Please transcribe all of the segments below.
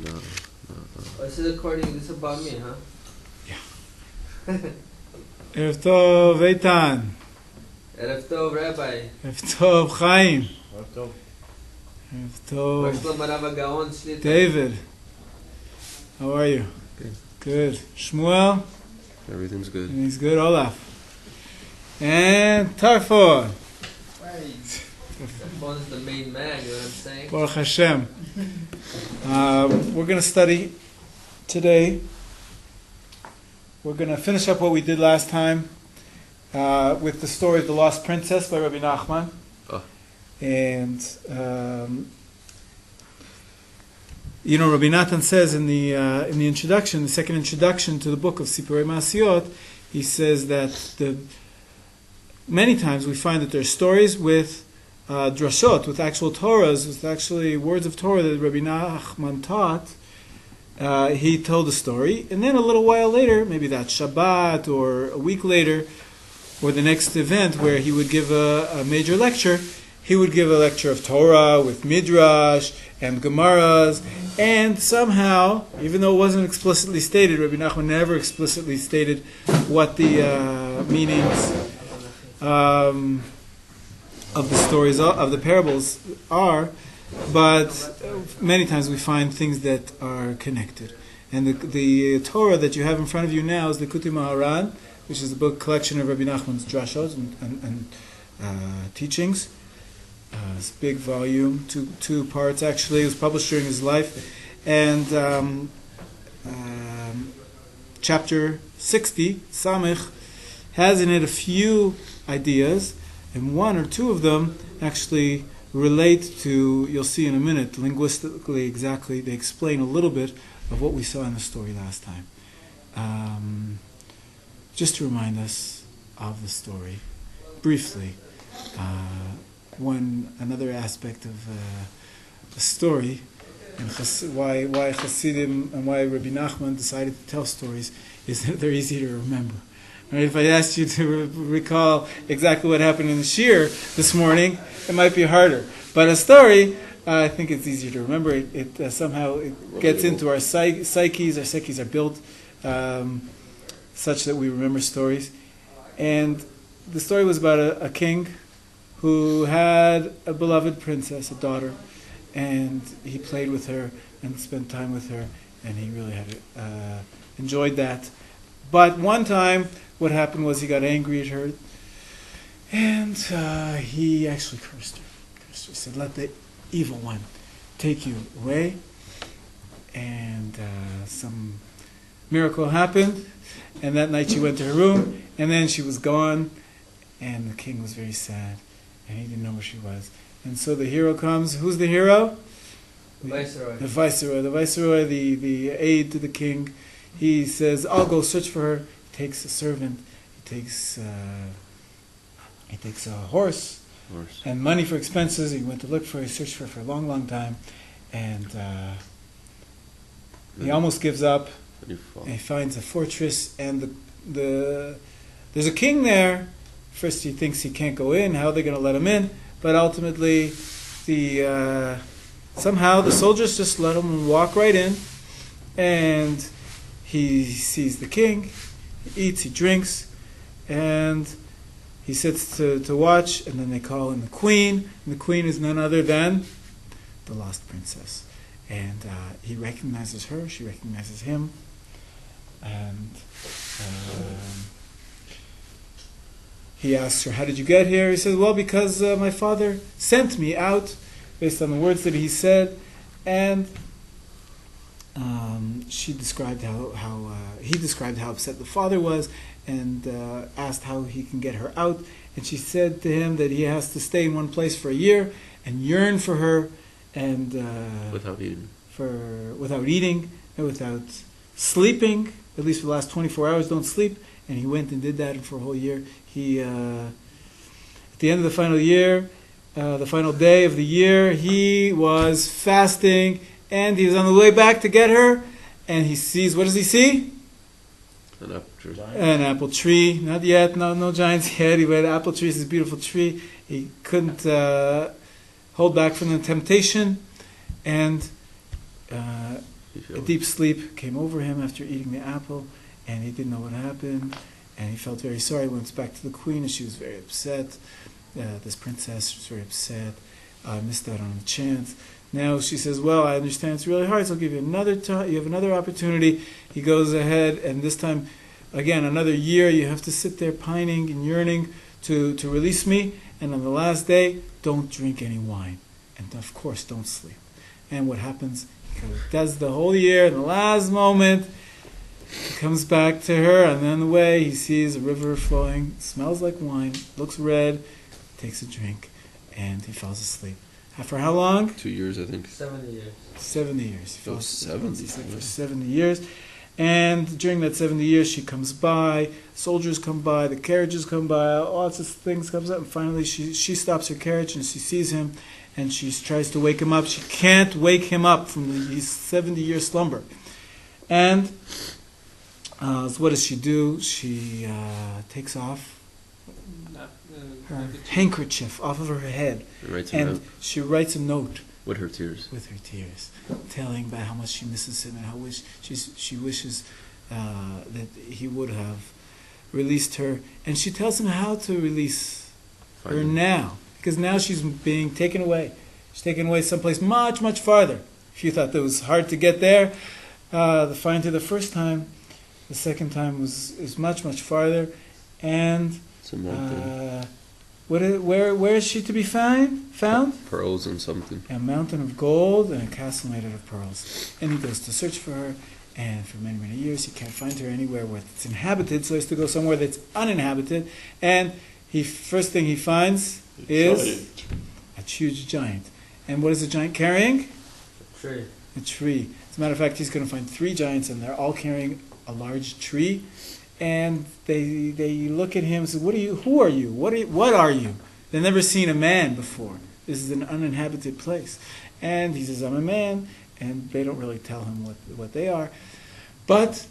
No. This is this is about me, huh? Yeah. Erev Tov, Eitan. Erev Tov, Rabbi. Erev Tov, Chaim. Erev Tov. Erev Tov, David. How are you? Good. Shmuel? Everything's good. Everything's good. Olaf. And Tarfon. Tarfon is the main man, you know what I'm saying? Baruch Hashem. We're going to study today. We're going to finish up what we did last time with the story of the Lost Princess by Rabbi Nachman. Oh. And Rabbi Natan says in the introduction, the second introduction to the book of Sipurei Masiot, he says that many times we find that there's stories with drashot, with actual Torahs, with actually words of Torah that Rabbi Nachman taught. He told a story, and then a little while later, maybe that Shabbat or a week later, or the next event where he would give a major lecture, he would give a lecture of Torah with Midrash and Gemaras, and somehow, even though it wasn't explicitly stated, Rabbi Nachman never explicitly stated what the meanings of the stories, of the parables are, but many times we find things that are connected. And the Torah that you have in front of you now is the Kuti Maharan, which is the book collection of Rabbi Nachman's drashos and teachings. It's a big volume, two parts actually. It was published during his life. And chapter 60, Samich, has in it a few ideas, and one or two of them actually relate to, you'll see in a minute, linguistically exactly, they explain a little bit of what we saw in the story last time. Just to remind us of the story, briefly, another aspect of the story, and why Hasidim and why Rabbi Nachman decided to tell stories, is that they're easy to remember. Right, if I asked you to recall exactly what happened in the shiur this morning, it might be harder. But a story, I think it's easier to remember. It somehow it gets into our psyches. Our psyches are built such that we remember stories. And the story was about a king who had a beloved princess, a daughter, and he played with her and spent time with her, and he really had enjoyed that. But one time, what happened was he got angry at her, and he actually cursed her. He said, "Let the evil one take you away." And some miracle happened, and that night she went to her room, and then she was gone, and the king was very sad, and he didn't know where she was. And so the hero comes. Who's the hero? The viceroy. The viceroy. The viceroy, the aide to the king. He says, "I'll go search for her." He takes a servant. He takes a horse and money for expenses. He went to look for her. He searched for her for a long, long time, and he almost gives up. And he finds a fortress, and there's a king there. First, he thinks he can't go in. How are they going to let him in? But ultimately, somehow the soldiers just let him walk right in, and he sees the king. He eats, he drinks, and he sits to watch, and then they call in the queen, and the queen is none other than the lost princess. And he recognizes her, she recognizes him, and he asks her, "How did you get here?" He says, "Well, because my father sent me out," based on the words that he said, and she described he described how upset the father was, and asked how he can get her out. And she said to him that he has to stay in one place for a year and yearn for her, and without eating and without sleeping, at least for the last 24 hours, don't sleep. And he went and did that for a whole year. He at the end of the final year, the final day of the year, he was fasting, and he was on the way back to get her, and he sees, what does he see? An apple tree. An apple tree. Not yet, no giants yet. He went, apple tree is a beautiful tree. He couldn't hold back from the temptation, and a deep sleep came over him after eating the apple, and he didn't know what happened, and he felt very sorry. He went back to the queen, and she was very upset. This princess was very upset. I missed out on a chance. Now she says, well, I understand it's really hard, so I'll give you another time. You have another opportunity. He goes ahead, and this time, again, another year, you have to sit there pining and yearning to release me. And on the last day, don't drink any wine. And of course, don't sleep. And what happens? He does the whole year, in the last moment, he comes back to her, and on the way, he sees a river flowing, smells like wine, looks red, takes a drink, and he falls asleep. For how long? 2 years, I think. 70 years. 70 years. He Oh, falls 70. asleep for 70 years. And during that 70 years, she comes by, soldiers come by, the carriages come by, lots of things comes up, and finally she stops her carriage and she sees him, and she tries to wake him up. She can't wake him up from his 70-year slumber. And so what does she do? She takes off her handkerchief off of her head, and she writes a note with her tears, telling about how much she misses him and how she wishes that he would have released her. And she tells him how to release her now, because now she's being taken away. She's taken away someplace much, much farther. If you thought that was hard to get there, find her the first time, the second time is much, much farther. And where is she to be found? Pearls and something. A mountain of gold and a castle made out of pearls. And he goes to search for her, and for many, many years he can't find her anywhere where it's inhabited, so he has to go somewhere that's uninhabited. And first thing he finds is a huge giant. And what is the giant carrying? A tree. As a matter of fact, he's going to find 3 giants, and they're all carrying a large tree. And they look at him and say, who are you? What are you? They've never seen a man before. This is an uninhabited place. And he says, I'm a man, and they don't really tell him what they are. But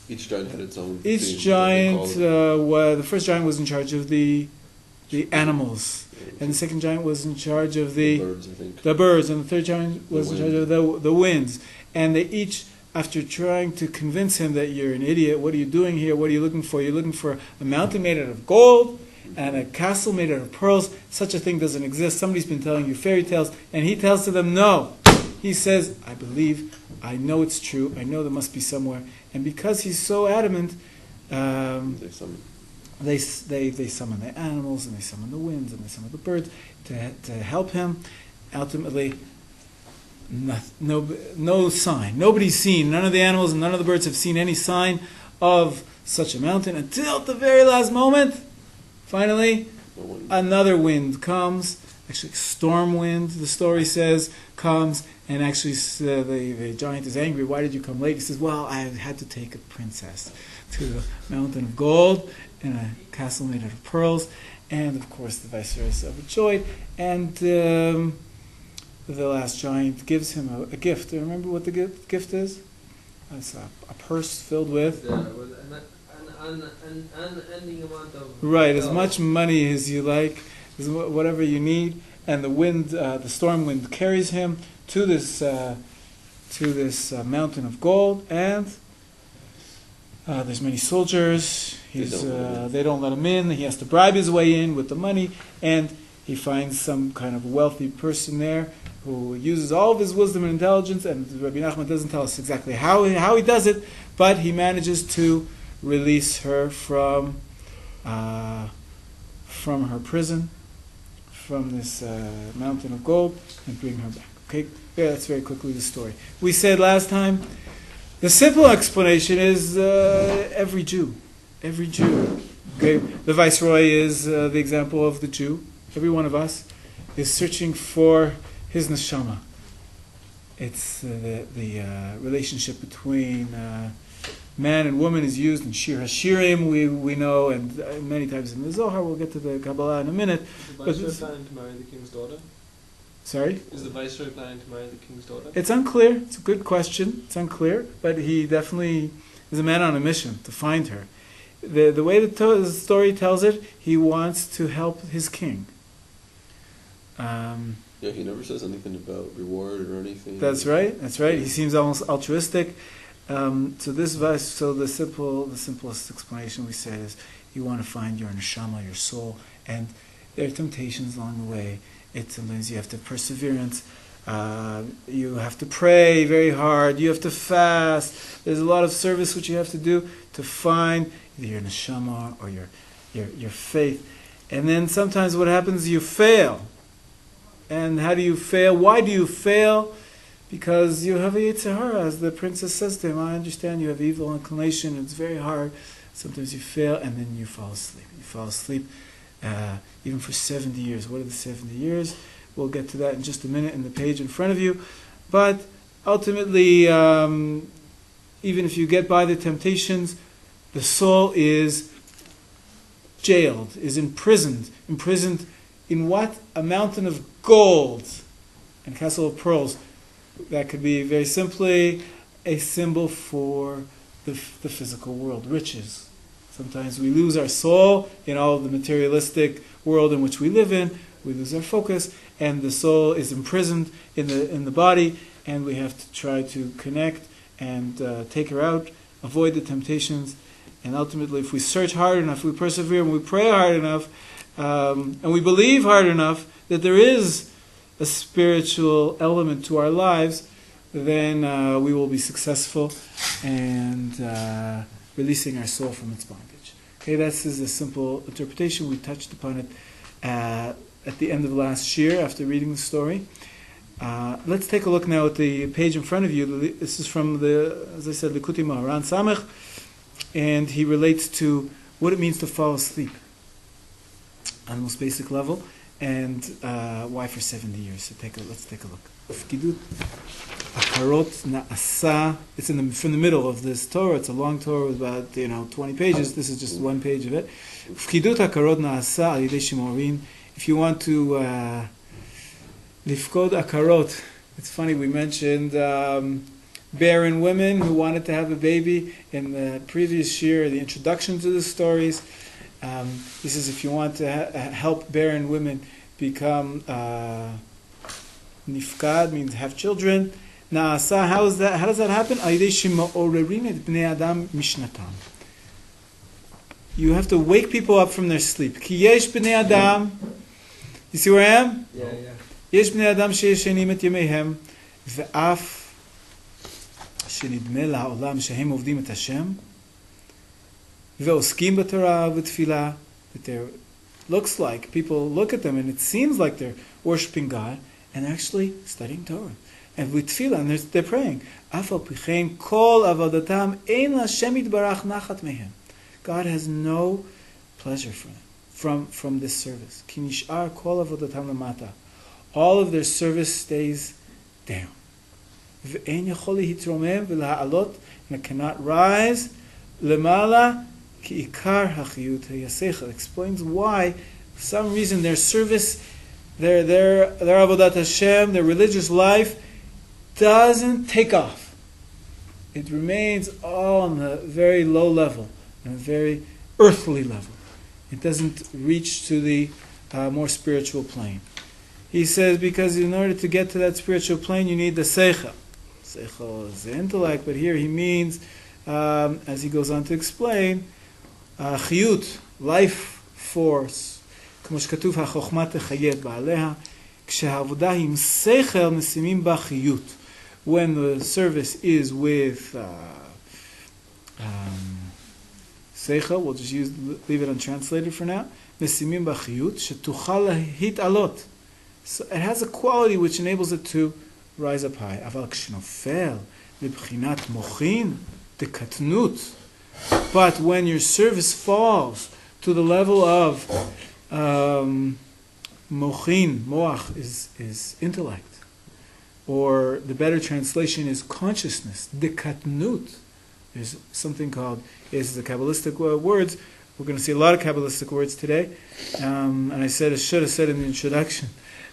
each giant had its own each thing, giant, the first giant was in charge of the animals, and the second giant was in charge of the birds, I think. The birds, and the third giant was in charge of the winds. And they each, after trying to convince him that you're an idiot, what are you doing here? What are you looking for? You're looking for a mountain made out of gold and a castle made out of pearls. Such a thing doesn't exist. Somebody's been telling you fairy tales. And he tells to them, no. He says, I believe, I know it's true, I know there must be somewhere. And because he's so adamant, they summon the animals, and they summon the winds, and they summon the birds to help him. Ultimately, no sign. Nobody's seen. None of the animals and none of the birds have seen any sign of such a mountain until at the very last moment. Finally, another wind comes. Actually, storm wind, the story says, comes, and actually the giant is angry. Why did you come late? He says, well, I had to take a princess to the mountain of gold and a castle made out of pearls. And of course, the viceroys are overjoyed. And the last giant gives him a gift. Do you remember what the gift is? It's a purse filled with an unending amount of right, as much money as you like, whatever you need. And the wind, the storm wind, carries him to this mountain of gold. And there's many soldiers. They don't let him in. He has to bribe his way in with the money, and he finds some kind of wealthy person there who uses all of his wisdom and intelligence. And Rabbi Nachman doesn't tell us exactly how he does it, but he manages to release her from her prison, from this mountain of gold, and bring her back. Okay, yeah, that's very quickly the story. We said last time, the simple explanation is every Jew. Okay, the viceroy is the example of the Jew. Every one of us is searching for his neshama. It's the relationship between man and woman is used in Shir HaShirim, we know, and many times in the Zohar. We'll get to the Kabbalah in a minute. Is the viceroy planning to marry the king's daughter? Sorry? Is the viceroy planning to marry the king's daughter? It's unclear. It's a good question. It's unclear, but he definitely is a man on a mission to find her. The way the story tells it, he wants to help his king. Yeah, he never says anything about reward or anything. That's right. That's right. He seems almost altruistic. So this verse, so the simplest explanation we say is, you want to find your neshama, your soul, and there are temptations along the way. Sometimes you have to have perseverance. You have to pray very hard. You have to fast. There's a lot of service which you have to do to find either your neshama or your faith. And then sometimes what happens, you fail. And how do you fail? Why do you fail? Because you have a Yetzer Hara, as the princess says to him. I understand you have evil inclination. It's very hard. Sometimes you fail, and then you fall asleep. You fall asleep even for 70 years. What are the 70 years? We'll get to that in just a minute in the page in front of you. But ultimately, even if you get by the temptations, the soul is jailed, is imprisoned. Imprisoned in what? A mountain of gold and castle of pearls. That could be very simply a symbol for the physical world, riches. Sometimes we lose our soul in all of the materialistic world in which we live in. We lose our focus, and the soul is imprisoned in the body, and we have to try to connect and take her out, avoid the temptations, and ultimately, if we search hard enough, we persevere, and we pray hard enough, and we believe hard enough that there is a spiritual element to our lives, then we will be successful and releasing our soul from its bondage. Okay, this is a simple interpretation. We touched upon it at the end of last shiur after reading the story. Let's take a look now at the page in front of you. This is from as I said, Likutei Moharan Samech, and he relates to what it means to fall asleep on the most basic level, and why for 70 years. So let's take a look. Ufkidut Akarot Na'asa. It's from the middle of this Torah. It's a long Torah with about 20 pages. This is just one page of it. Ufkidut Akarot Na'asa al Yidei Shimorin. If you want to lifkod akarot, it's funny, we mentioned barren women who wanted to have a baby in the previous shiur, the introduction to the stories. This is if you want to help barren women become nifkad, means have children. Naasa, how does that happen? You have to wake people up from their sleep. Ki yesh b'nei adam. You see where I am? Yeah. יש בני אדם שישנים את ימיהם, ואף שנדמה לעולם שהם עובדים את השם, ועוסקים בתורה ובתפילה, that there looks like, people look at them and it seems like they're worshiping God, and actually studying Torah. And with tefillah, and they're praying. אף על פי כן, כל עבודתם אין להשם יתברך נחת מהם. God has no pleasure for them, from this service. כי נשאר כל עבודתם למטה. All of their service stays down. ואין יכול להתרומם ולהעלות, and it cannot rise למעלה, כי עיקר החיות היא השכל. Explains why, for some reason, their service, their avodat Hashem, their religious life, doesn't take off. It remains all on a very low level, on a very earthly level. It doesn't reach to the more spiritual plane. He says because in order to get to that spiritual plane, you need the seichel. Seichel is the intellect, but here he means, as he goes on to explain, chiyut, life force. כמו שכתוב, החוכמה תחיה את בעליה, כשהעבודה היא עם שכל, משימים בה חיות. When the service is with seichel, we'll just leave it untranslated for now, משימים בה חיות, שתוכל להתעלות. So it has a quality which enables it to rise up high. אבל כשנופל לבחינת מוחין, דקטנות. But when your service falls to the level of mochin, moach is intellect, or the better translation is consciousness, dekatnut. There's something called, is the Kabbalistic words. We're going to see a lot of Kabbalistic words today. And I should have said in the introduction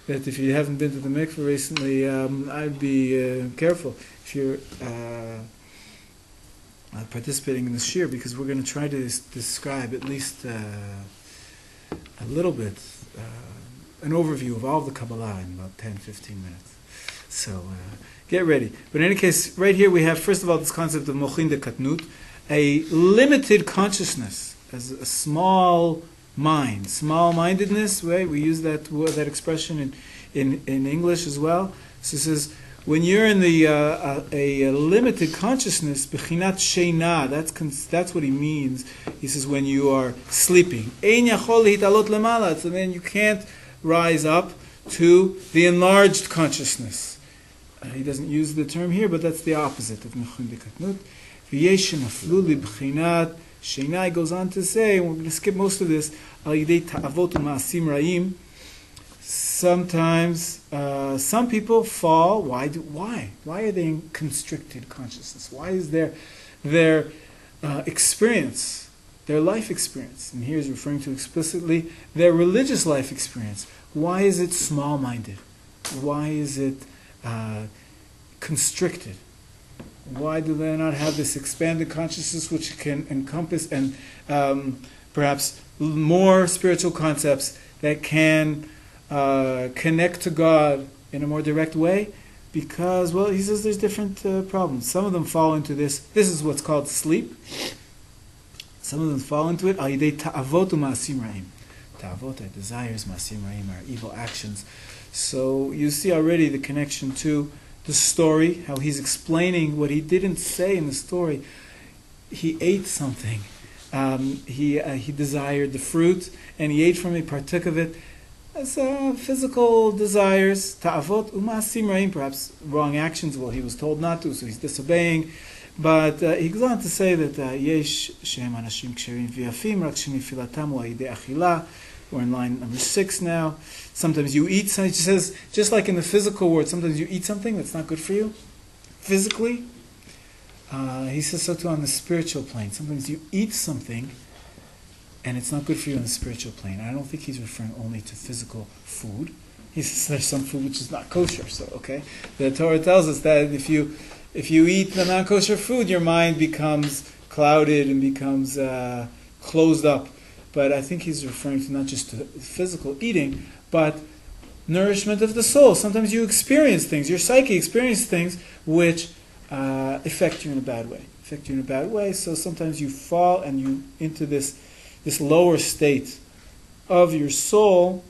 that if you haven't been to the mikveh recently, I'd be careful if you're participating in this shiur, because we're going to try to describe at least a little bit an overview of all the Kabbalah in about 10, 15 minutes. So get ready. But in any case, right here we have, first of all, this concept of mochin de katnut, a limited consciousness, as a small mind, small-mindedness, right? We use that expression in English as well. So it says, when you're in the a limited consciousness, bechinat sheina, that's what he means. He says when you are sleeping, ein yachol hitalot lemala, so then you can't rise up to the enlarged consciousness. He doesn't use the term here, but that's the opposite of mechun de katnut. V'yeshen aflu li bechinat sheina. He goes on to say, and we're going to skip most of this, al yidei ta'avot u'ma'asim ra'im. Sometimes some people fall. Why? Why are they in constricted consciousness? Why is their experience, their life experience, and here is referring to explicitly their religious life experience? Why is it small-minded? Why is it constricted? Why do they not have this expanded consciousness which can encompass and perhaps more spiritual concepts that can connect to God in a more direct way? Because, well, he says there's different problems. Some of them fall into this. This is what's called sleep. Some of them fall into it. Al yidei ta'avot u'ma'asim ra'im. Ta'avot are desires, ma'asim ra'im are evil actions. So you see already the connection to the story, how he's explaining what he didn't say in the story. He ate something. He desired the fruit, and he ate from it, partook of it. As physical desires, ta'avot u'ma'asim ra'im, perhaps wrong actions. Well, he was told not to, so he's disobeying. But he goes on to say that yesh shehem anashim ksherim v'yafim rak shenifilatam hu ha'idei achila. We're in line number 6 now. Sometimes you eat something. He says, just like in the physical world, sometimes you eat something that's not good for you, physically. He says so too on the spiritual plane. Sometimes you eat something and it's not good for you on the spiritual plane. I don't think he's referring only to physical food. He says there's some food which is not kosher. So, okay, the Torah tells us that if you eat the non-kosher food, your mind becomes clouded and becomes closed up. But I think he's referring to not just to physical eating, but nourishment of the soul. Sometimes you experience things, your psyche experiences things which affect you in a bad way. So sometimes you fall and you into this lower state of your soul,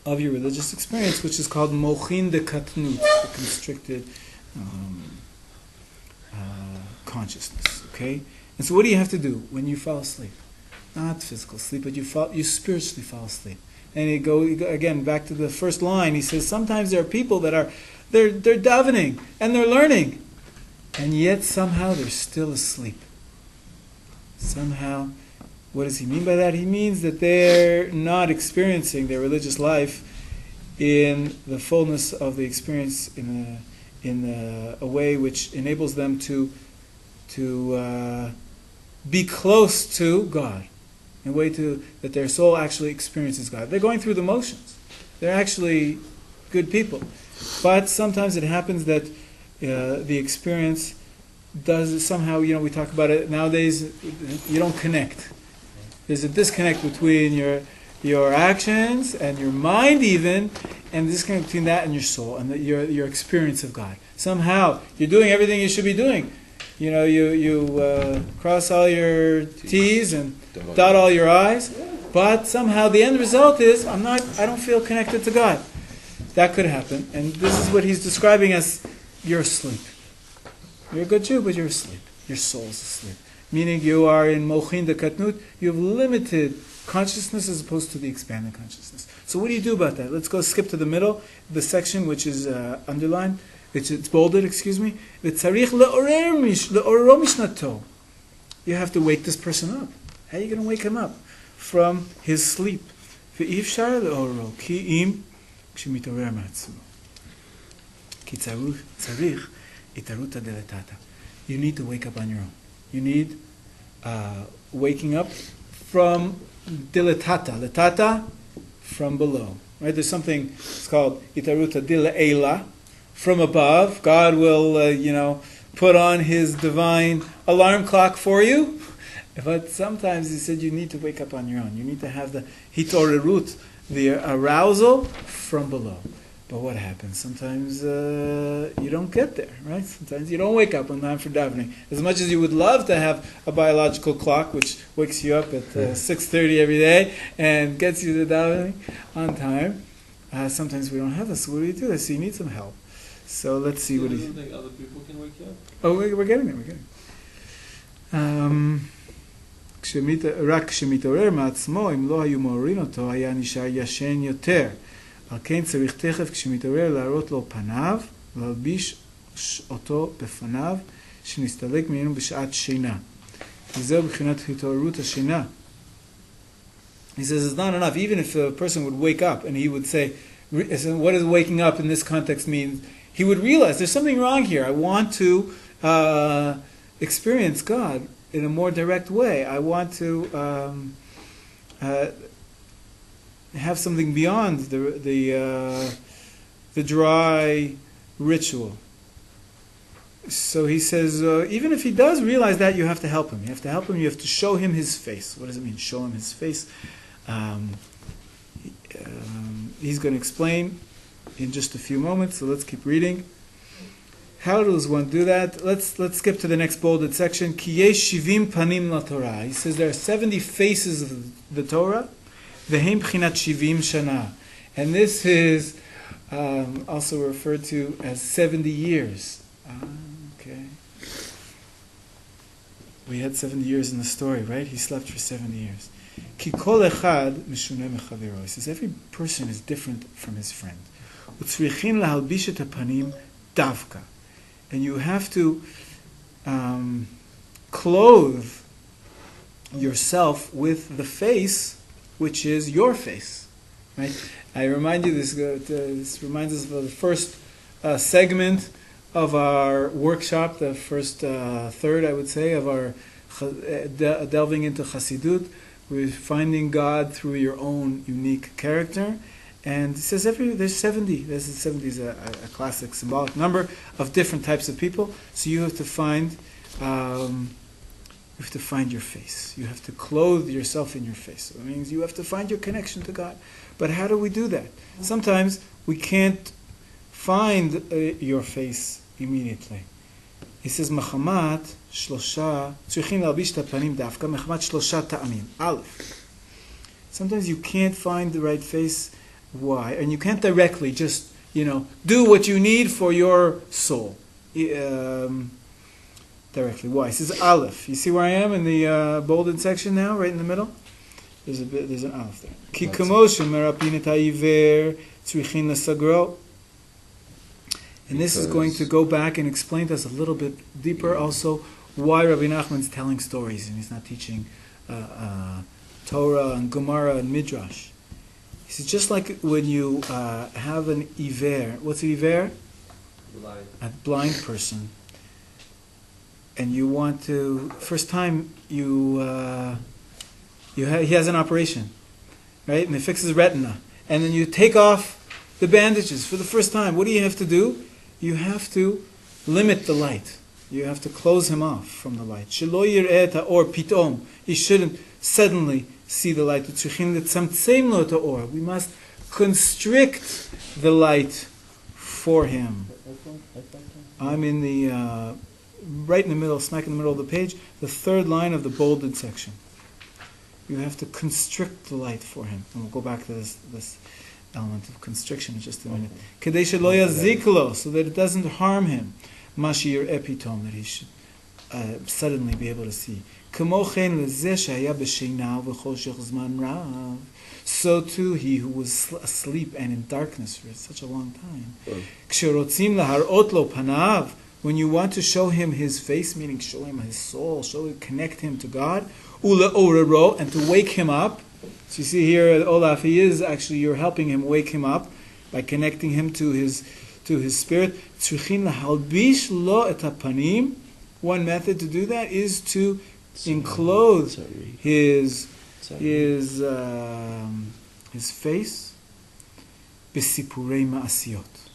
of your religious experience, which is called mochin de katnut, the constricted consciousness. Okay, and so what do you have to do when you fall asleep? Not physical sleep, but you spiritually fall asleep. And you go again back to the first line. He says sometimes there are people that they're davening and they're learning, and yet somehow they're still asleep. Somehow, what does he mean by that? He means that they're not experiencing their religious life in the fullness of the experience in a way which enables them to be close to God. In a way that their soul actually experiences God. They're going through the motions. They're actually good people. But sometimes it happens that the experience does somehow, we talk about it nowadays, you don't connect. There's a disconnect between your actions and your mind even, and disconnect between that and your soul and your experience of God. Somehow, you're doing everything you should be doing. You cross all your T's and dot all your I's, but somehow the end result is I don't feel connected to God. That could happen, and this is what he's describing as you're asleep. You're a good Jew, but you're asleep. Your soul's asleep. Meaning you are in mochin de katnut, you have limited consciousness as opposed to the expanded consciousness. So what do you do about that? Let's go skip to the middle, the section which is underlined. It's bolded, excuse me. You have to wake this person up. How are you going to wake him up from his sleep? You need to wake up on your own. You need waking up from dilatata. Latata, from below. Right? There's something, it's called itaruta dilaela. From above, God will, put on His divine alarm clock for you. But sometimes He said you need to wake up on your own. You need to have the hitorerut, the arousal from below. But what happens? Sometimes you don't get there, right? Sometimes you don't wake up on time for davening. As much as you would love to have a biological clock which wakes you up at 6:30 every day and gets you to davening on time, sometimes we don't have this. So what do you do? So you need some help. So let's see what he... You don't think other people can wake you up? Oh, we're getting there, we're getting there. רק כשמתעורר מעצמו, אם לא היו מעוררים אותו, היה נשאר ישן יותר. על כן צריך תכף כשמתעורר להראות לו פניו, להלביש אותו בפניו, שנסתלק ממנו בשעת שינה. וזהו בחינת התעוררות השינה. He says it's not enough, even if a person would wake up and he would say, what does waking up in this context mean? He would realize there's something wrong here. I want to experience God in a more direct way. I want to have something beyond the dry ritual. So he says, even if he does realize that, you have to help him. You have to help him. You have to show him his face. What does it mean? Show him his face. He's going to explain in just a few moments. So let's keep reading. How does one do that? Let's skip to the next bolded section. Ki yesh shivim panim laTorah. He says there are 70 faces of the Torah. Vehem b'chinat shivim shana. And this is also referred to as 70 years. Okay. We had 70 years in the story, right? He slept for 70 years. Ki kol echad meshuneh mechavero. He says every person is different from his friend. Utzrichin lahalbish et hapanim davka. And you have to clothe yourself with the face, which is your face, right? I remind you, this reminds us of the first segment of our workshop, the first third, I would say, of our delving into Chassidut. We're finding God through your own unique character. And it says there's 70. This is 70 is a classic symbolic number of different types of people. So you have to find your face. You have to clothe yourself in your face. So it means you have to find your connection to God. But how do we do that? Sometimes we can't find your face immediately. He says, "Machamat shlosha tzrichin lalbish et hapanim dafka machamat shlosha ta'amim." Aleph. Sometimes you can't find the right face. Why? And you can't directly just, do what you need for your soul. Directly. Why? He says Aleph. You see where I am in the bolded section now, right in the middle? There's an Aleph there. Ki kamoshem merapin et ha'iver tzrichin lesagro. And this is going to go back and explain to us a little bit deeper also why Rabbi Nachman's telling stories and he's not teaching Torah and Gemara and Midrash. He says, just like when you have an iver, what's an iver? Blind. A blind person. And you want to, first time he has an operation, right? And they fix his retina. And then you take off the bandages for the first time. What do you have to do? You have to limit the light. You have to close him off from the light. Shelo yir'eh or pitom. He shouldn't suddenly see the light. We must constrict the light for him. I'm in the right in the middle, smack in the middle of the page, the third line of the bolded section. You have to constrict the light for him. And we'll go back to this element of constriction in just a minute. Kedei shelo yazik lo, so that it doesn't harm him. Mashir epitom, that he should suddenly be able to see. So too he who was asleep and in darkness for such a long time. When you want to show him his face, meaning show him his soul, connect him to God, and to wake him up. So you see here, Olaf, he is actually, you're helping him wake him up by connecting him to his spirit. One method to do that is to enclose his face besipurei ma'asiyot,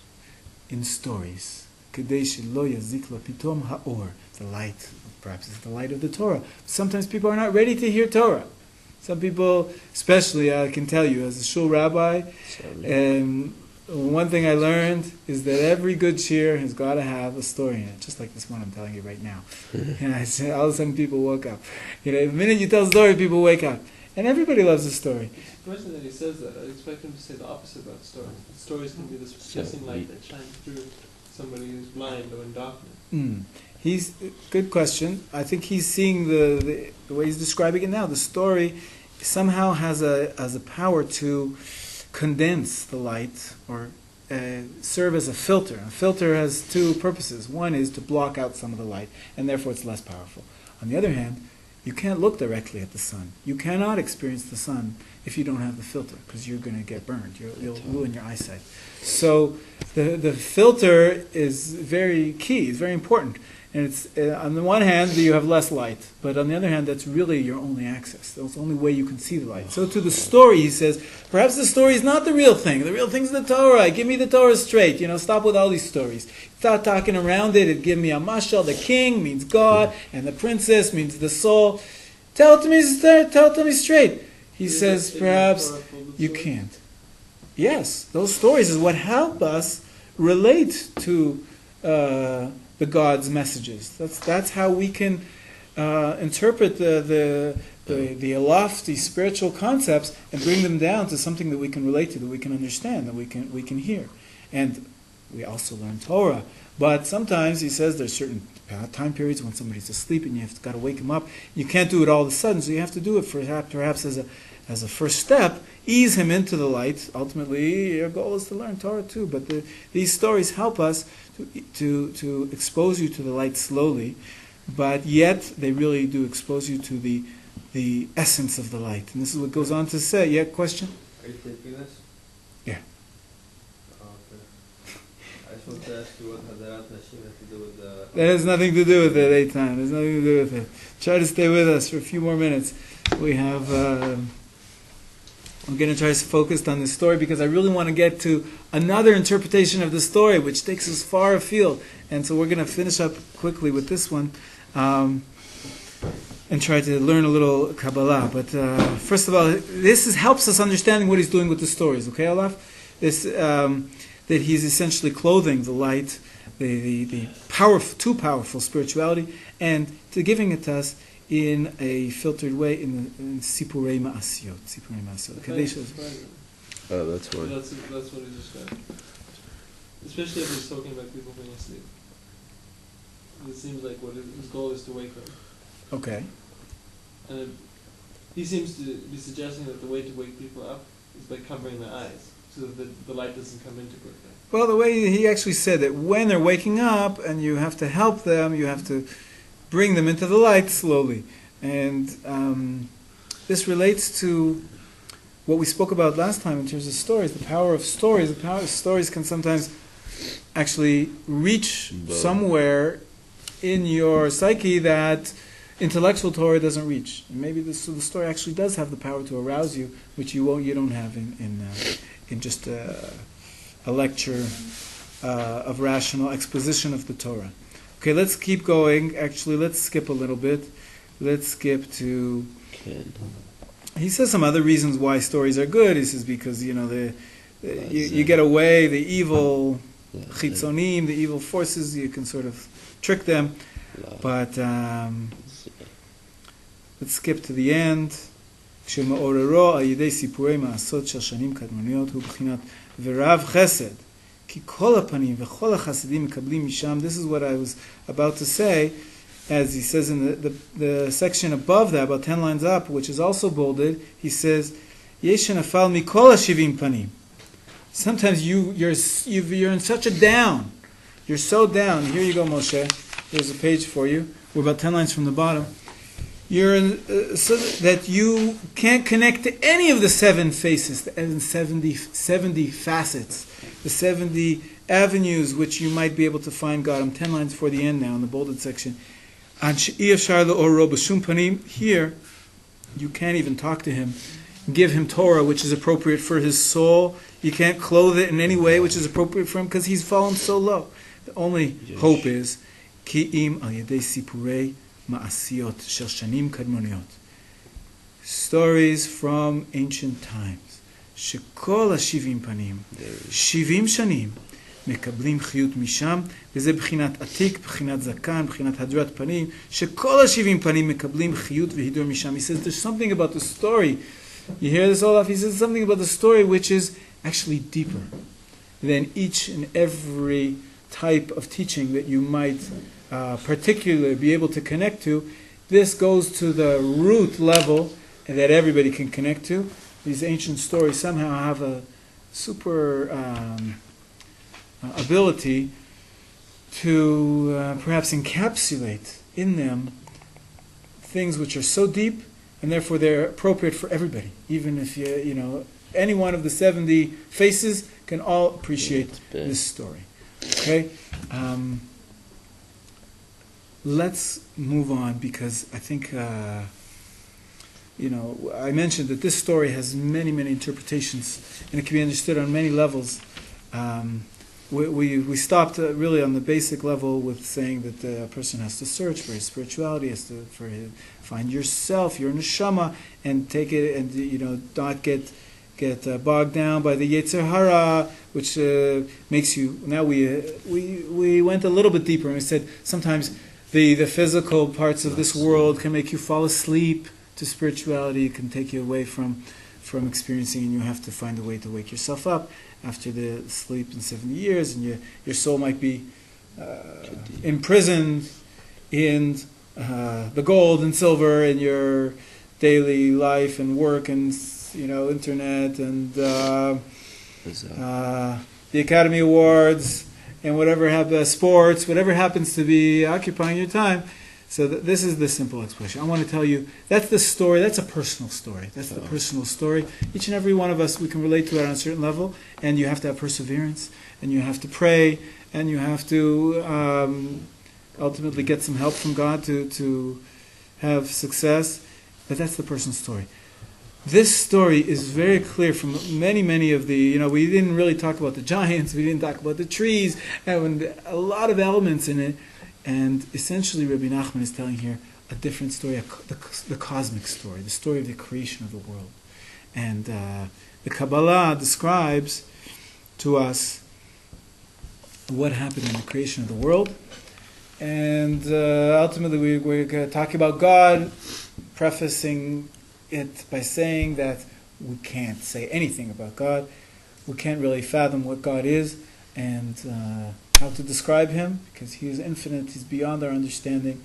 in stories. Kedei shelo yazik lapitom ha'or, the light, perhaps it's the light of the Torah. Sometimes people are not ready to hear Torah. Some people, especially, I can tell you, as a shul rabbi, one thing I learned is that every good shiur has got to have a story in it, just like this one I'm telling you right now. And I said, all of a sudden people woke up. The minute you tell a story, people wake up. And everybody loves a story. The person that he says that, I expect him to say the opposite about stories. Stories can be this piercing light that shines through somebody who's blind or in darkness. He's good question. I think he's seeing the way he's describing it now. The story somehow has a power to condense the light or serve as a filter. A filter has two purposes. One is to block out some of the light, and therefore it's less powerful. On the other hand, you can't look directly at the sun. You cannot experience the sun if you don't have the filter, because you're going to get burned. You'll ruin your eyesight. So the filter is very key. It's very important. And it's on the one hand, you have less light, but on the other hand, that's really your only access. That's the only way you can see the light. So to the story, he says, perhaps the story is not the real thing. The real thing is the Torah. Give me the Torah straight. Stop with all these stories. Stop talking around it. It give me a mashal. The king means God, and the princess means the soul. Tell it to me straight. He says, perhaps you can't. Yes, those stories is what help us relate to the God's messages. That's how we can interpret the lofty spiritual concepts and bring them down to something that we can relate to, that we can understand, that we can hear. And we also learn Torah. But sometimes he says there's certain time periods when somebody's asleep and you've got to wake him up. You can't do it all of a sudden, so you have to do it perhaps as a first step, ease him into the light. Ultimately, your goal is to learn Torah too. But these stories help us to expose you to the light slowly, but yet they really do expose you to the essence of the light. And this is what goes on to say. Yeah, question? Are you taking this? Yeah. Oh, okay. I just want to ask you what Hadarat Nashim has to do with the... That has nothing to do with it, Eitan. There's nothing to do with it. Try to stay with us for a few more minutes. We have... I'm going to try to focus on this story because I really want to get to another interpretation of the story, which takes us far afield. And so we're going to finish up quickly with this one and try to learn a little Kabbalah. But first of all, this helps us understanding what he's doing with the stories. Okay, Olaf? This that he's essentially clothing the light, the too powerful spirituality, and to giving it to us in a filtered way in Sipurei Ma'asiyot. Oh, that's why. That's what he's describing. Especially if he's talking about people being asleep. It seems like what his goal is to wake them. Okay. And he seems to be suggesting that the way to wake people up is by covering their eyes, so that the light doesn't come in too quickly. Well, the way he actually said that when they're waking up and you have to help them, you have to bring them into the light slowly. And this relates to what we spoke about last time in terms of stories, the power of stories. The power of stories can sometimes actually reach somewhere in your psyche that intellectual Torah doesn't reach. And maybe the story actually does have the power to arouse you, which you don't have in just a lecture of rational exposition of the Torah. Okay, let's keep going. Actually, let's skip a little bit. Let's skip to... He says some other reasons why stories are good. He says because, you get away, the evil chitzonim, the evil forces, you can sort of trick them. But let's skip to the end. כשמעוררו על ידי סיפורי מעשות של שנים קדמוניות הוא בחינת ורב חסד. כי כל הפנים וכל החסידים מקבלים משם. This is what I was about to say, as he says in the section above that, about 10 lines up, which is also bolded. He says, יש שנפל מכל השבעים פנים. Sometimes you're in such a down. You're so down. Here you go, Moshe. Here's a page for you. We're about 10 lines from the bottom. You're in, so that you can't connect to any of the 7 faces, the 70 facets, the 70 avenues which you might be able to find God. I'm 10 lines for the end now in the bolded section. Here, you can't even talk to him, give him Torah, which is appropriate for his soul. You can't clothe it in any way which is appropriate for him because he's fallen so low. The only hope is Ki'im al yedei sipurei ma'asiyot shel shanim kadmoniyot. stories from ancient times. שכל ה-70 פנים, 70 שנים, מקבלים חיות משם, וזה בחינת עתיק, בחינת זקן, בחינת הדרת פנים, שכל ה-70 פנים מקבלים חיות והידור משם. He says there's something about the story. You hear this all off? He says something about the story which is actually deeper than each and every type of teaching that you might particularly be able to connect to. This goes to the root level that everybody can connect to. These ancient stories somehow have a super ability to perhaps encapsulate in them things which are so deep, and therefore they're appropriate for everybody. Even if you know, any one of the 70 faces can all appreciate this story. Okay? Let's move on, because I think, I mentioned that this story has many, many interpretations, and it can be understood on many levels. We stopped really on the basic level with saying that a person has to search for his spirituality, has to find yourself, your neshama, and take it, and not get bogged down by the Yetzer Hara, which makes you. Now we went a little bit deeper, and we said sometimes the physical parts of this world can make you fall asleep to spirituality. It can take you away from experiencing, and you have to find a way to wake yourself up after the sleep in 70 years, and your soul might be imprisoned in the gold and silver in your daily life and work and internet and the Academy Awards and whatever sports, whatever happens to be occupying your time. So this is the simple explanation. I want to tell you, that's the story, that's a personal story. That's the personal story. Each and every one of us, we can relate to it on a certain level, and you have to have perseverance, and you have to pray, and you have to ultimately get some help from God to have success. But that's the personal story. This story is very clear from many, many of the, we didn't really talk about the giants, we didn't talk about the trees, and a lot of elements in it. And essentially, Rabbi Nachman is telling here a different story, the cosmic story, the story of the creation of the world. And the Kabbalah describes to us what happened in the creation of the world. And ultimately, we're talking about God, prefacing it by saying that we can't say anything about God. We can't really fathom what God is, and how to describe him, because he is infinite, he's beyond our understanding.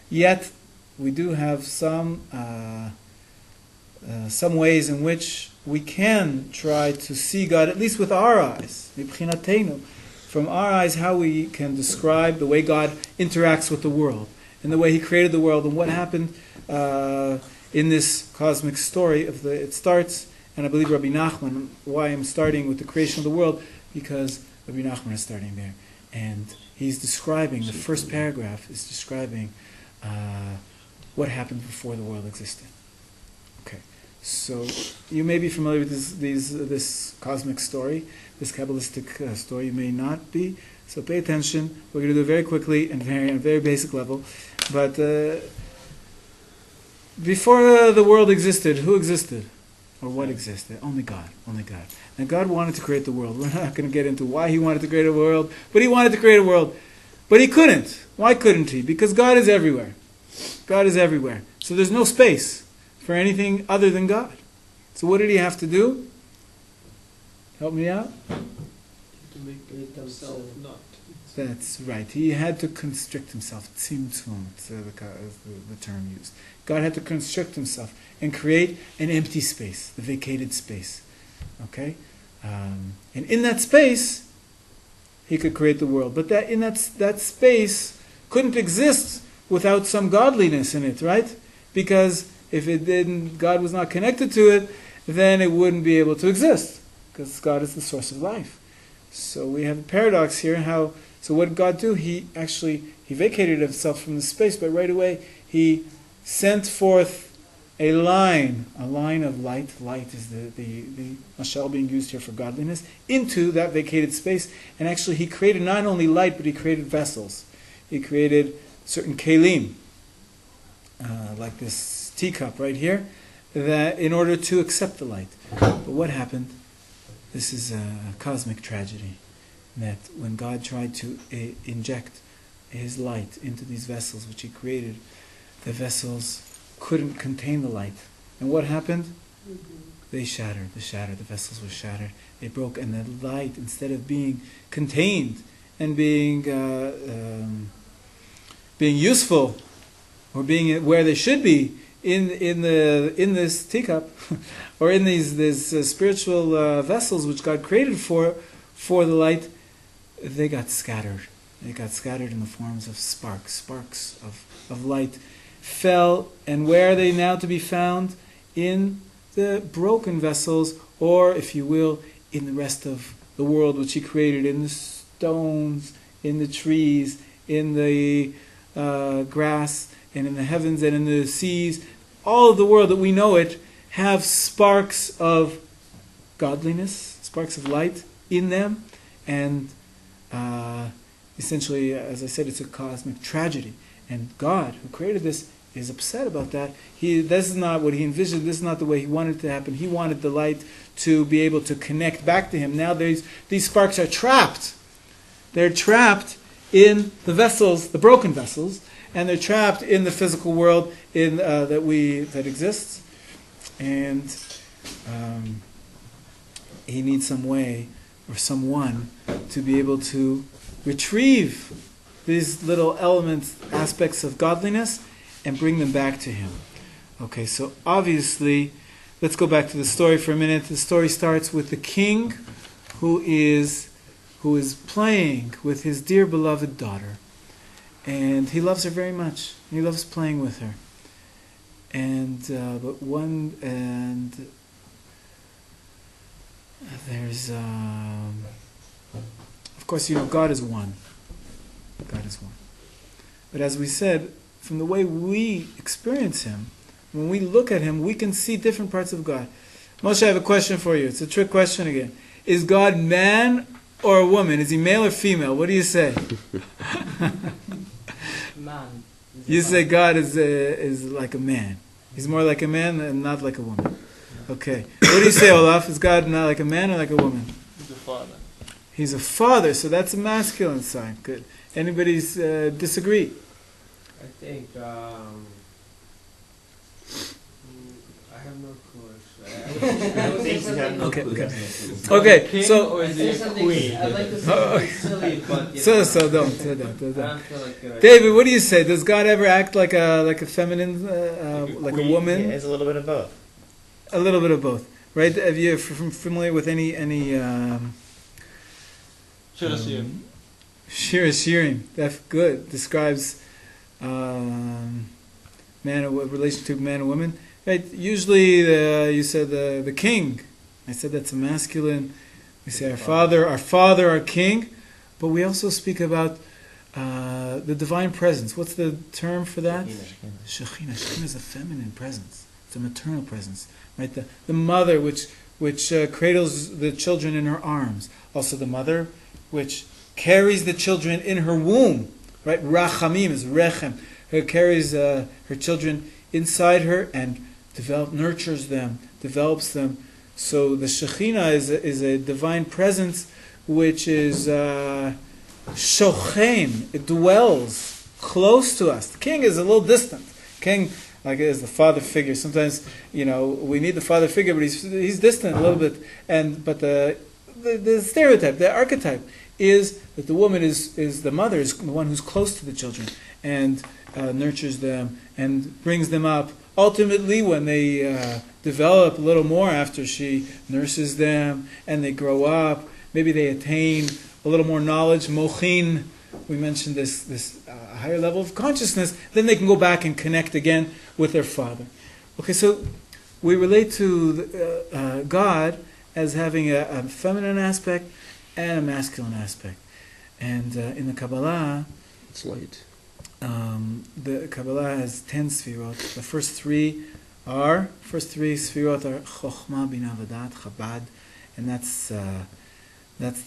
Yet, we do have some ways in which we can try to see God, at least with our eyes, from our eyes, how we can describe the way God interacts with the world, and the way he created the world, and what happened in this cosmic story. It starts, and I believe Rabbi Nachman, why I'm starting with the creation of the world, because Rabbi Nachman is starting there. And he's describing, the first paragraph is describing what happened before the world existed. Okay, so you may be familiar with this cosmic story, this Kabbalistic story. You may not be, so pay attention. We're going to do it very quickly and on a very basic level. But before the world existed, who existed? Or what existed? Only God. Only God. And God wanted to create the world. We're not going to get into why he wanted to create a world, but he wanted to create a world. But he couldn't. Why couldn't he? Because God is everywhere. God is everywhere. So there's no space for anything other than God. So what did he have to do? Help me out? To make himself not. That's right. He had to constrict himself. Tzimtzum, it's the term used. God had to constrict himself and create an empty space, the vacated space. Okay? And in that space, he could create the world. But that space couldn't exist without some godliness in it, right? Because if it didn't, God was not connected to it, then it wouldn't be able to exist. Because God is the source of life. So we have a paradox here. So what did God do? He vacated himself from the space, but right away he sent forth a line of light. Light is the mashal being used here for godliness, into that vacated space. And actually he created not only light, but he created vessels. He created certain kelim, like this teacup right here, that in order to accept the light. But what happened? This is a cosmic tragedy. That when God tried to inject His light into these vessels which He created, the vessels couldn't contain the light. And what happened? They shattered. The vessels were shattered. They broke, and the light, instead of being contained and being useful, or being where they should be in this teacup, or in these spiritual vessels which God created for the light, they got scattered. They got scattered in the forms of sparks of light fell. And where are they now to be found? In the broken vessels, or, if you will, in the rest of the world which He created, in the stones, in the trees, in the grass, and in the heavens, and in the seas. All of the world that we know it have sparks of godliness, sparks of light in them, and essentially, as I said, it's a cosmic tragedy. And God, who created this, is upset about that. This is not what He envisioned. This is not the way He wanted it to happen. He wanted the light to be able to connect back to Him. Now these sparks are trapped. They're trapped in the vessels, the broken vessels, and they're trapped in the physical world that exists. And He needs some way or someone to be able to retrieve these little elements, aspects of godliness, and bring them back to Him. Okay, so obviously, let's go back to the story for a minute. The story starts with the king who is playing with his dear beloved daughter. And he loves her very much. He loves playing with her. And there's of course, God is one. God is one. But as we said, from the way we experience Him, when we look at Him, we can see different parts of God. Moshe, I have a question for you. It's a trick question again. Is God man or a woman? Is He male or female? What do you say? Man. You say God is like a man. He's more like a man and not like a woman. Okay. What do you say, Olaf? Is God not like a man or like a woman? He's a father. He's a father, so that's a masculine sign. Good. Anybody disagree? I think I have no clue. Okay, King so or is it queen? I'd like to say something silly, but don't. I don't feel like David, what do you say? Does God ever act like a feminine, like a woman? Yeah, it's a little bit of both. A little bit of both, right? Have you familiar with any shiurim? That's good. Describes relation to man and woman. Right? Usually, you said the king. I said that's a masculine. We say our father, our king. But we also speak about the divine presence. What's the term for that? Shekhinah. Shekhinah is a feminine presence. It's a maternal presence. Right? The mother which cradles the children in her arms. Also the mother which carries the children in her womb. Right? Rachamim is rechem. Who carries her children inside her and nurtures them, develops them. So the Shekhinah is a divine presence which is shochem. It dwells close to us. The king is a little distant. King, like, is the father figure. Sometimes, we need the father figure, but he's distant a little bit. But the stereotype, the archetype, is that the woman is the mother, is the one who's close to the children and nurtures them and brings them up. Ultimately, when they develop a little more after she nurses them and they grow up, maybe they attain a little more knowledge, mochin, we mentioned this higher level of consciousness, then they can go back and connect again with their father. Okay, so we relate to God as having a feminine aspect and a masculine aspect. And in the Kabbalah, It's light. the Kabbalah has 10 sfirot. The first three sfirot are Chochmah, Binah, Vadat, Chabad, and that's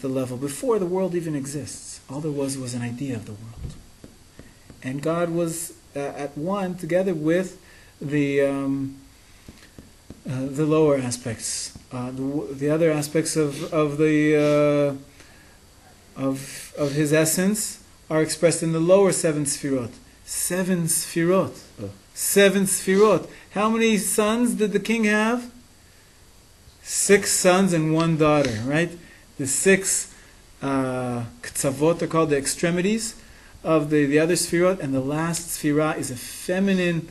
the level before the world even exists. All there was an idea of the world, and God was at one together with the the lower aspects. The other aspects of his essence are expressed in the lower seven sfirot. Seven sfirot. Oh. Seven sfirot. How many sons did the king have? 6 sons and 1 daughter, right? The 6 ktsavot are called the extremities of the other sfirot, and the last sfirah is a feminine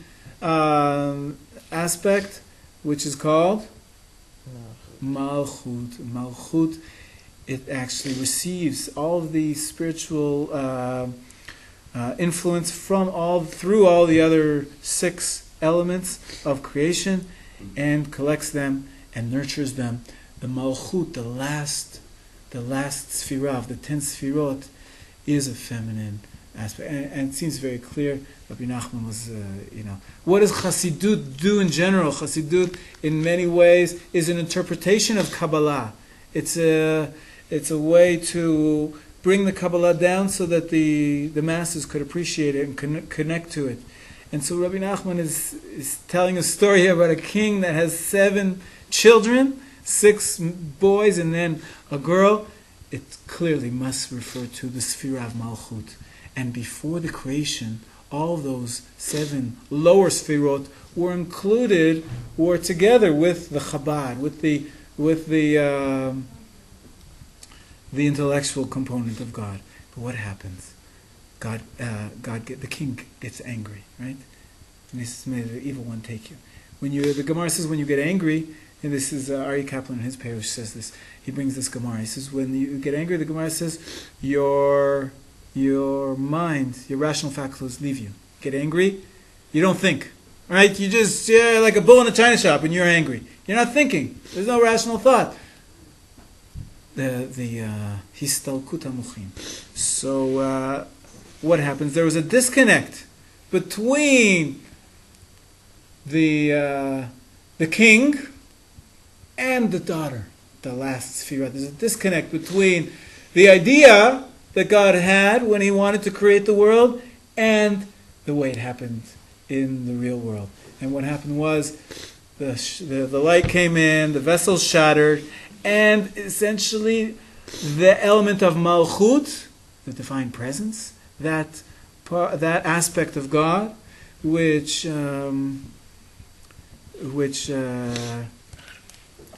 aspect, which is called Malchut. Malchut, it actually receives all of the spiritual influence through all the other 6 elements of creation, and collects them and nurtures them. The Malchut, the last sfirah of the 10 sfirot, is a feminine aspect, and it seems very clear. Rabbi Nachman was, what does Chassidut do in general? Chassidut, in many ways, is an interpretation of Kabbalah. It's a way to bring the Kabbalah down so that the masses could appreciate it and connect to it. And so Rabbi Nachman is telling a story here about a king that has 7 children, 6 boys and then a girl. It clearly must refer to the Sfirah of Malchut. And before the creation, all those 7 lower Sfirot were together with the Chabad, with the intellectual component of God. But what happens? The king gets angry, right? And he says, "May the evil one take you." The Gemara says, when you get angry, and this is Ari Kaplan in his parish says this. He brings this Gemara. He says, when you get angry, the Gemara says, your mind, your rational faculties leave you. Get angry, you don't think, right? You're like a bull in a china shop, and you're angry. You're not thinking. There's no rational thought. Histalkut hamuchim. So what happens? There was a disconnect between the king and the daughter, the last sfirah. There's a disconnect between the idea that God had when He wanted to create the world and the way it happened in the real world. And what happened was the light came in, the vessel shattered, and essentially the element of Malchut, the divine presence, that aspect of God, which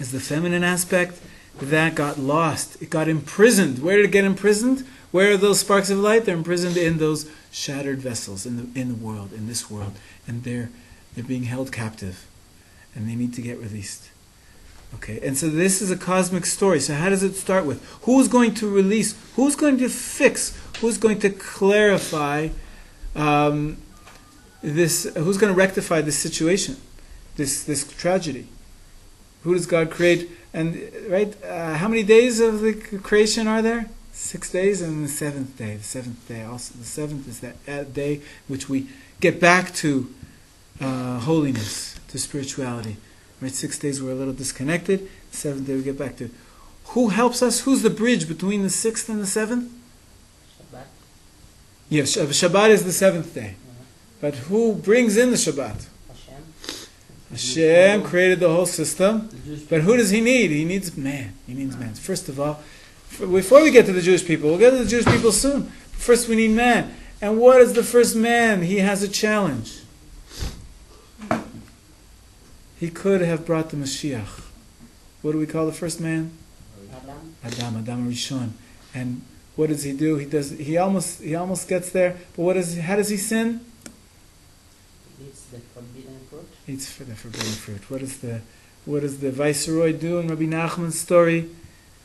is the feminine aspect, that got lost. It got imprisoned. Where did it get imprisoned? Where are those sparks of light? They're imprisoned in those shattered vessels in the world, in this world, and they're being held captive, and they need to get released. Okay, and so this is a cosmic story. So how does it start with? Who's going to release? Who's going to fix? Who's going to clarify this? Who's going to rectify this situation, this tragedy? Who does God create? And how many days of the creation are there? 6 days, and the 7th day. The 7th day also. The 7th is that day which we get back to holiness, to spirituality. Right? 6 days we're a little disconnected. The 7th day we get back to. Who helps us? Who's the bridge between the 6th and the 7th? Shabbat. Yes, Shabbat is the 7th day. But who brings in the Shabbat? Hashem created the whole system. But who does He need? He needs man. He needs man. First of all, before we get to the Jewish people, we'll get to the Jewish people soon. First we need man. And what is the first man? He has a challenge. He could have brought the Mashiach. What do we call the first man? Adam Rishon. And what does he do? He almost gets there. But how does he sin? Eats the forbidden fruit. Eats the forbidden fruit. What does the viceroy do in Rabbi Nachman's story?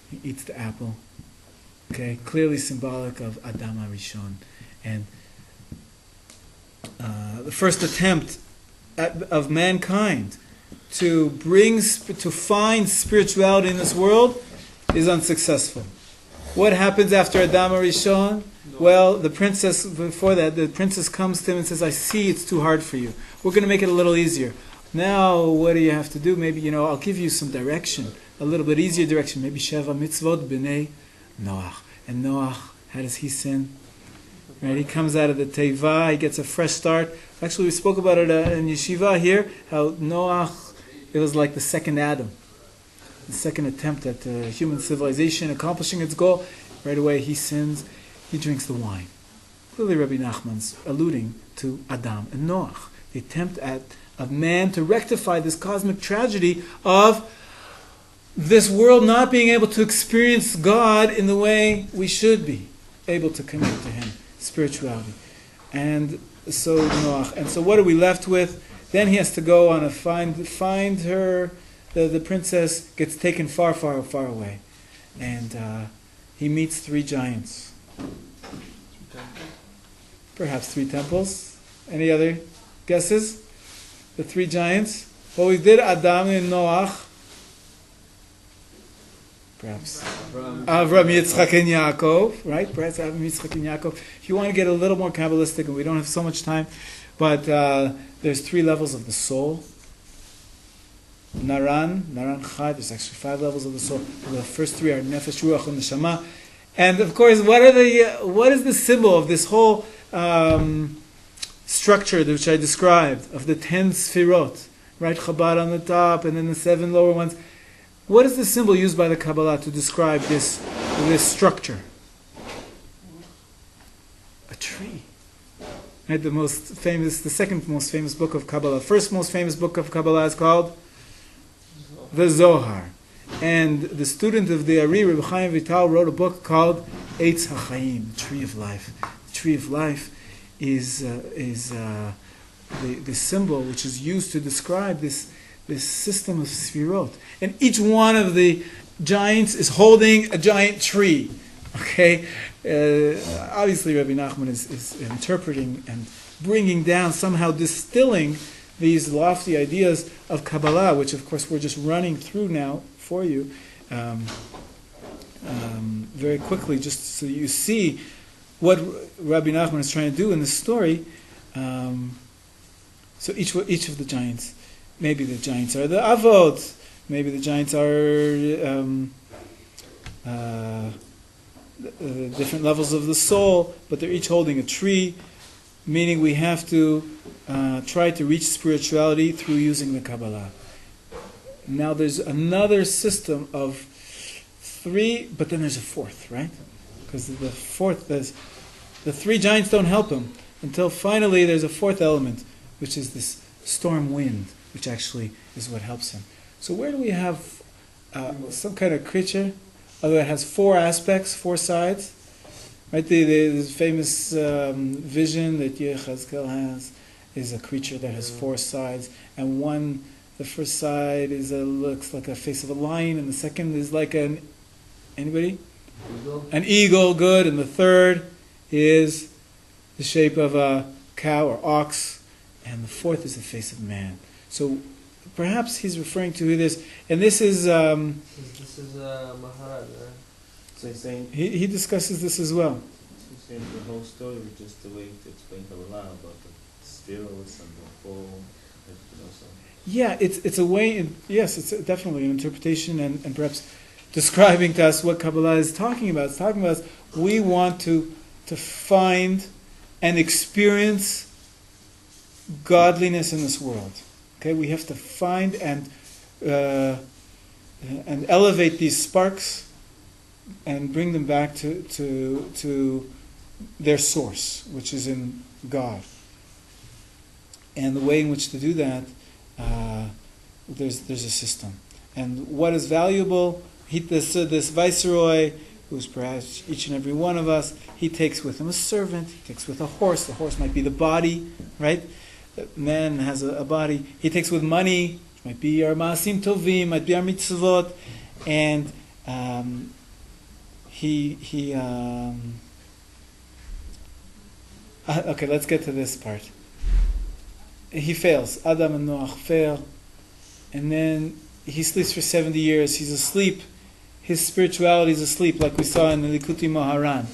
He eats the apple. Okay, clearly symbolic of Adam Rishon. And the first attempt of mankind to find spirituality in this world is unsuccessful. What happens after Adam Rishon? Well, the princess comes to him and says, "I see it's too hard for you. We're going to make it a little easier. Now, what do you have to do? Maybe, I'll give you some direction, a little bit easier direction. Maybe Sheva mitzvot b'nei Noach." And Noach, how does he sin? Right? He comes out of the Teva, he gets a fresh start. Actually, we spoke about it in Yeshiva here, how Noach, It was like the second Adam, the second attempt at human civilization accomplishing its goal. Right away he sins, he drinks the wine. Clearly Rabbi Nachman's alluding to Adam and Noach, the attempt of man to rectify this cosmic tragedy of this world not being able to experience God in the way we should be able to connect to Him, spirituality. And so Noach. And so what are we left with? Then he has to go on a find her. The princess gets taken far, far, far away, and he meets 3 giants. Perhaps 3 temples. Any other guesses? The 3 giants. Well, we did Adam and Noach. Perhaps Avram, Yitzchak, and Yaakov, right? Perhaps Avram, Yitzchak, and Yaakov. If you want to get a little more Kabbalistic, and we don't have so much time, but there's 3 levels of the soul. Naran Chai, there's actually 5 levels of the soul. The first 3 are Nefesh, Ruach, and Neshama. And of course, what is the symbol of this whole structure which I described, of the 10 Sfirot, right? Chabad on the top, and then the 7 lower ones. What is the symbol used by the Kabbalah to describe this structure? A tree. Right, the second most famous book of Kabbalah. First most famous book of Kabbalah is called the Zohar. And the student of the Ari, Rav Chaim Vital, wrote a book called Eitz HaChaim, the Tree of Life. The Tree of Life is the symbol which is used to describe this system of Sfirot. And each one of the giants is holding a giant tree. Okay? Obviously Rabbi Nachman is interpreting and bringing down, somehow distilling these lofty ideas of Kabbalah, which of course we're just running through now for you very quickly, just so you see what Rabbi Nachman is trying to do in this story. So each of the giants, maybe the giants are the Avot, maybe the giants are different levels of the soul, but they're each holding a tree, meaning we have to try to reach spirituality through using the Kabbalah. Now there's another system of 3, but then there's a 4th, right? Because the 4th, the 3 giants don't help him until finally there's a 4th element, which is this storm wind, which actually is what helps him. So where do we have some kind of creature, although it has 4 aspects, 4 sides? Right, the famous vision that Yechazkel has is a creature that has 4 sides, and the first side looks like a face of a lion, and the second is like anybody? Eagle. An eagle, good, and the third is the shape of a cow or ox, and the 4th is the face of man. So perhaps he's referring to this, and this is This is Maharaj, right? So he's saying, he discusses this as well. he's saying the whole story was just a way to explain Kabbalah about the spheros and the whole, everything else. Yeah, it's a way. Yes, it's definitely an interpretation and perhaps describing to us what Kabbalah is talking about. It's talking about we want to find and experience godliness in this world. Okay, we have to find and elevate these sparks and bring them back to their source, which is in God. And the way in which to do that, there's a system. And what is valuable, this viceroy, who's perhaps each and every one of us, he takes with him a servant, he takes with a horse. The horse might be the body, right? Man has a body. He takes with money, which might be our maasim tovim, might be our mitzvot, and okay, let's get to this part. He fails. Adam and Noach fail. And then he sleeps for 70 years. He's asleep. His spirituality is asleep, like we saw in the Likutei Moharan.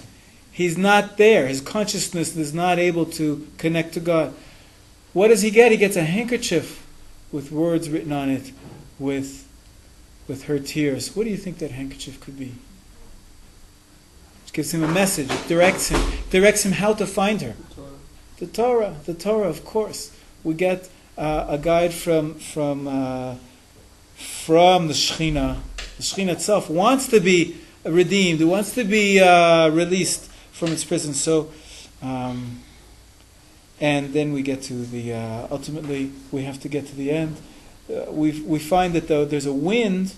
He's not there. His consciousness is not able to connect to God. What does he get? He gets a handkerchief with words written on it with her tears. What do you think that handkerchief could be? It gives him a message. It directs him how to find her. The Torah, of course. We get a guide from from the Shekhinah. The Shekhinah itself wants to be redeemed. It wants to be released from its prison. So, and then we get to the ultimately we have to get to the end. We find that there's a wind,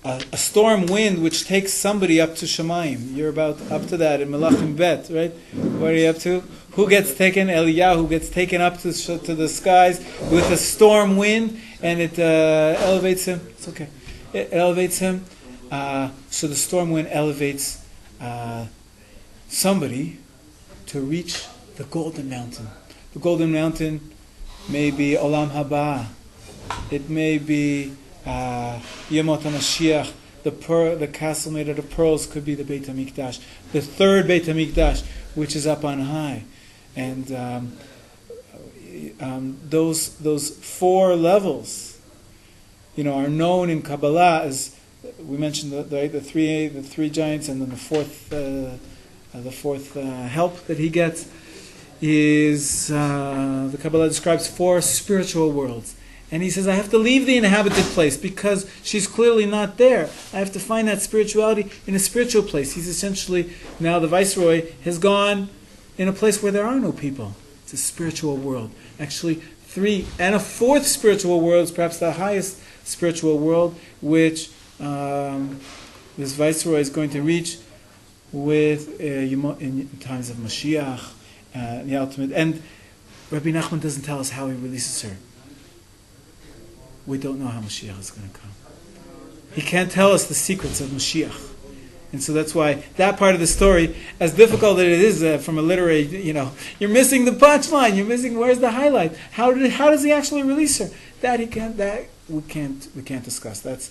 a storm wind, which takes somebody up to Shemayim. You're about up to that in Melachim Bet, right? What are you up to? Who gets taken? Eliyahu gets taken up to the skies with a storm wind, and it elevates him. It's okay. It elevates him. So the storm wind elevates somebody to reach the Golden Mountain. The Golden Mountain may be Olam Haba. It may be Yemot HaMashiach. The castle made out of pearls could be the Beit HaMikdash. The third Beit HaMikdash, which is up on high. And those four levels, are known in Kabbalah as, we mentioned the three giants, and then the fourth help that he gets is the Kabbalah describes four spiritual worlds. And he says, I have to leave the inhabited place because she's clearly not there. I have to find that spirituality in a spiritual place. He's essentially, now the Viceroy has gone in a place where there are no people. It's a spiritual world. Actually, three, and a fourth spiritual world is perhaps the highest spiritual world, which this Viceroy is going to reach with in times of Mashiach, the ultimate. And Rabbi Nachman doesn't tell us how he releases her. We don't know how Mashiach is going to come. He can't tell us the secrets of Mashiach. And so that's why that part of the story, as difficult as it is from a literary, you're missing the punchline. You're missing, where's the highlight? How does he actually release her? We can't discuss. That's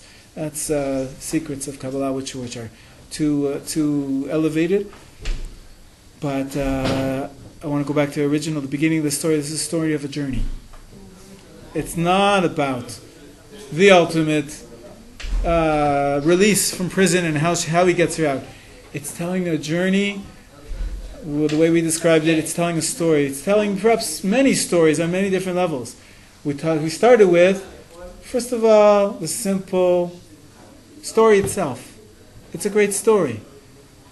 secrets of Kabbalah which are too elevated. But I want to go back to the beginning of the story. This is a story of a journey. It's not about the ultimate release from prison and how he gets her out. It's telling a journey. The way we described it, it's telling a story. It's telling perhaps many stories on many different levels. We started with, first of all, the simple story itself. It's a great story.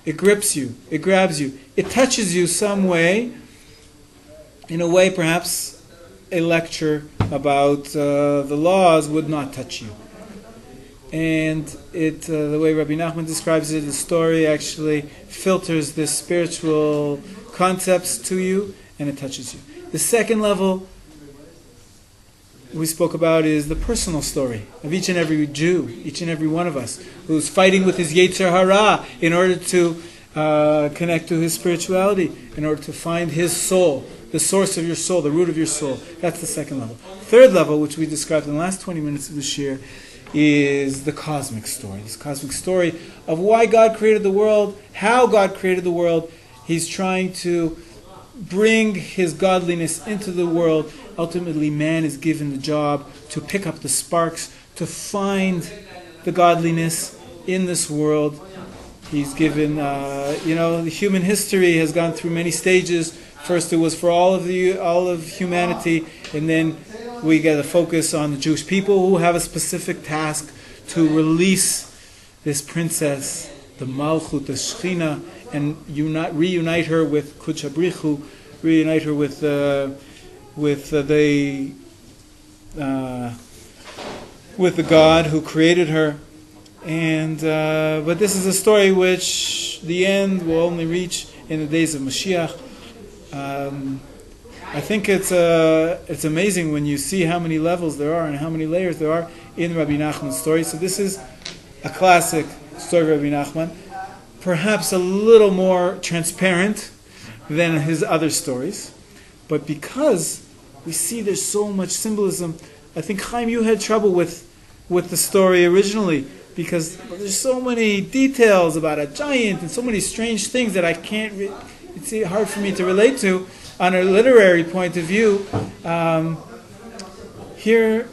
It grips you. It grabs you. It touches you some way. In a way, perhaps a lecture about the laws would not touch you. And the way Rabbi Nachman describes it, the story actually filters the spiritual concepts to you, and it touches you. The second level we spoke about is the personal story of each and every Jew, each and every one of us, who's fighting with his Yetzer Hara in order to connect to his spirituality, in order to find his soul, the source of your soul, the root of your soul. That's the second level. Third level, which we described in the last 20 minutes of the shiur, is the cosmic story. This cosmic story of why God created the world, how God created the world. He's trying to bring his godliness into the world. Ultimately, man is given the job to pick up the sparks, to find the godliness in this world. He's given, human history has gone through many stages. First, it was for all of humanity, and then we get a focus on the Jewish people who have a specific task to release this princess, the Malchut, the Shekhinah, and reunite her with Kudsha Brichu, reunite her with the God who created her. And but this is a story which the end will only reach in the days of Mashiach. I think it's amazing when you see how many levels there are and how many layers there are in Rabbi Nachman's story. So this is a classic story of Rabbi Nachman, perhaps a little more transparent than his other stories, but because we see there's so much symbolism. I think Chaim, you had trouble with the story originally because there's so many details about a giant and so many strange things that I can't. It's hard for me to relate to on a literary point of view. Here,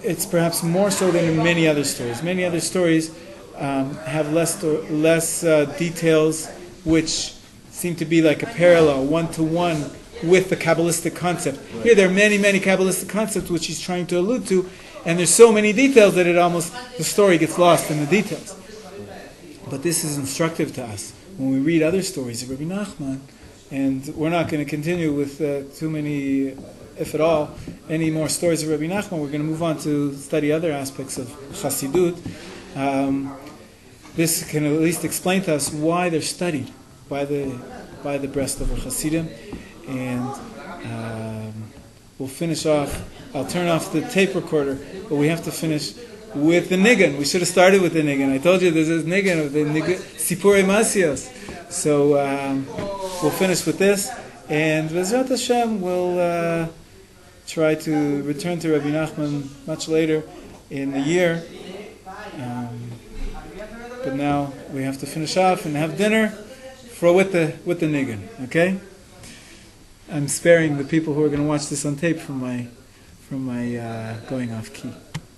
it's perhaps more so than in many other stories. Many other stories have less details, which seem to be like a parallel, one-to-one with the Kabbalistic concept. Here there are many, many Kabbalistic concepts which he's trying to allude to, and there's so many details that the story gets lost in the details. But this is instructive to us when we read other stories of Rabbi Nachman, and we're not going to continue with too many, if at all, any more stories of Rabbi Nachman. We're going to move on to study other aspects of Chassidut. This can at least explain to us why they're studied by the Brestover Hasidim, and we'll finish off. I'll turn off the tape recorder, but we have to finish with the nigun. We should have started with the nigun. I told you there's this nigun of the Sipurei Masios. So we'll finish with this, and Bezrat Hashem will try to return to Rabbi Nachman much later in the year. But now we have to finish off and have dinner with the nigun. Okay? I'm sparing the people who are going to watch this on tape from my going off key.